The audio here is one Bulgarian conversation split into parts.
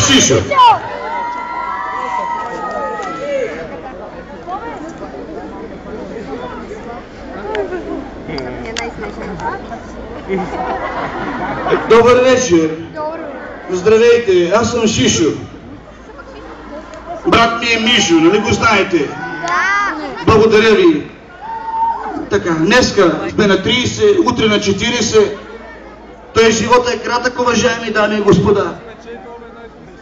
Шишо. Добър вечер. Здравейте, аз съм Шишо. Брат ми е Мишо, нали го знаете? Благодаря ви. Така, днеска сме на 30, утре на 40. Той живота е кратък, уважаеми дами и господа.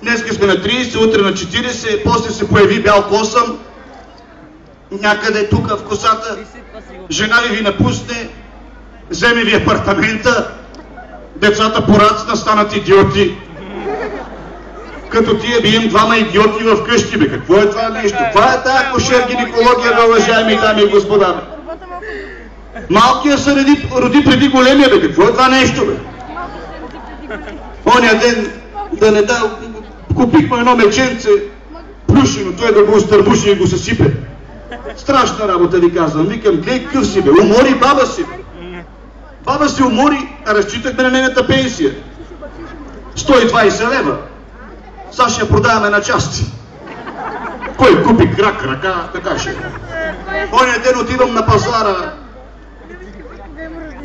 Днеска сме на 30, утре на 40, после се появи бял косъм. Някъде тук в косата. Жена ви напусне, вземе ви апартамента, децата порацна станат идиоти. Като тия бием двама идиоти в къщи, бе. Какво е това нещо? Това е тая кошер-гинекология, бе, уважаеми дами и господа, бе. Малкият се роди преди големия, бе. Какво е това нещо, бе? Оня ден, да не да, купихме едно меченце, плюшено, той да го остърбуши и го съсипе. Страшна работа ви казвам. Викам, глей къв си, бе. Умори баба си, бе. Баба си умори, а разчитахме на нейната пенсия. 120 лева. Сега ще я продаваме на части. Кой купи крак, ръка, така ще. Оня ден отивам на пазара.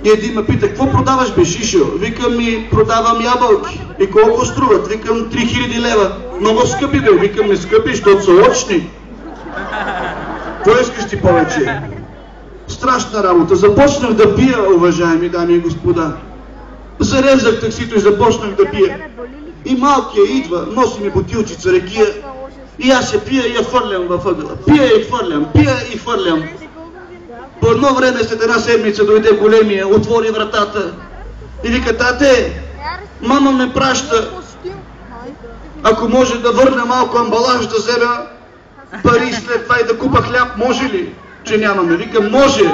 И един ме пита, какво продаваш, бе, Шишо? Викам, ми продавам ябълки. И колко струват? Викам, 3000 лева. Много скъпи, бе. Викам, не скъпи, защото са очни. Какво искаш ти повече? Страшна работа. Започнах да пия, уважаеми дами и господа. Зарезах таксито и започнах да пия. И малкия идва, носи ми бутилчица рекия. И аз я пия и я фърлям във ъгъла. Пия и фърлям, пия и фърлям. По едно време, след една седмица, дойде големия, отвори вратата. И вика, тате, мама ме праща. Ако може да върна малко амбалаж, да взема пари след това и да купа хляб, може ли? Че нямаме. Викам, може.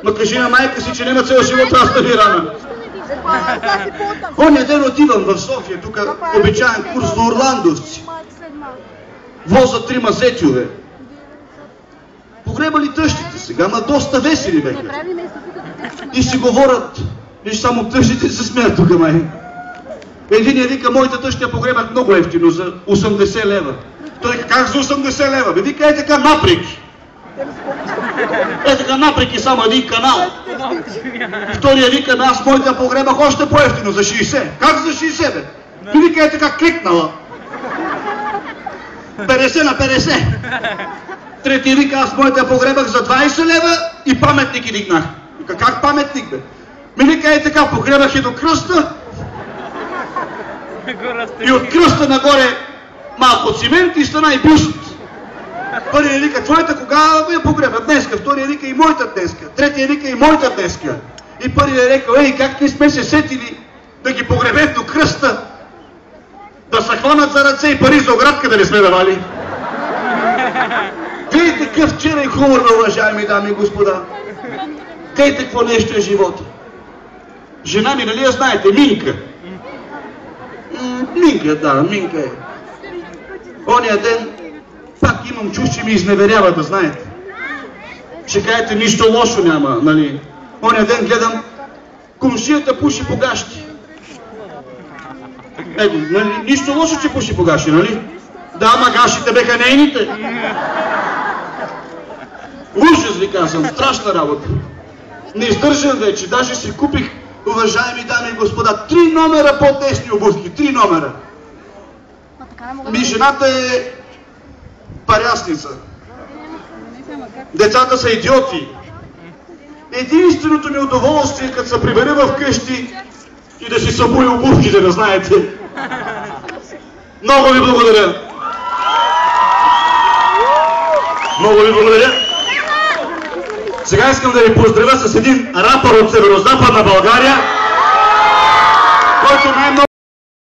Но кажи на майка си, че няма цял живот аз да ви рана. Оня ден отивам в София, тук обичаен курс за орландовци. Воза 3 зетюве. Погребали тъщите сега, ма доста весели беха. И си говорят, виж само тъщите се смеят тук, май. Един я вика, моята тъща погребах много ефтино, за 80 лева. Той вика, как за 80 лева? Бе, вика, е така напреки. Е така напреки само един канал. Втория вика, аз моята погребах още по-ефтино, за 60. Как за 60, бе? И вика, е така кликнала. 50 на 50. Третия вика, аз моята погребах за 20 лева и паметник и дигнах. Вика, как паметник, бе? Ми вика, е така, погребах и до кръста. И от кръста нагоре малко цимент и стана и бюст. Първият вика, твоята кога я погреба? Днеска. Втория вика, и моята днеска. Третия вика, и моята днеска. И първият рекал, ей, как не сме се сетили да ги погребем до кръста? Да се хванат за ръце и пари за оградка да не сме давали. Видите какъв черен хумор, уважаеми дами и господа. Кейте какво нещо е живота. Жена ми, нали я знаете, Минка? Минка, да, Минка е. Оня ден пак имам чувство, че ми изневерява, да знаете. Ще кажете, нищо лошо няма, нали? Оня ден гледам, комшията пуши по гащи. Ето, нали? Нищо лошо, че пуши по гащи, нали? Да, ама гащите беха нейните. Ужас ви казвам, страшна работа. Не издържам вече, даже си купих, уважаеми дами и господа, 3 номера по-тесни обувки, 3 номера. Ми жената е парясница. Децата са идиоти. Единственото ми удоволствие, като се прибера в къщи и да си събуя обувките, да знаете. Много ви благодаря. Много ви благодаря. Сега искам да ви поздравя с един рапър от Северозападна България, който най-много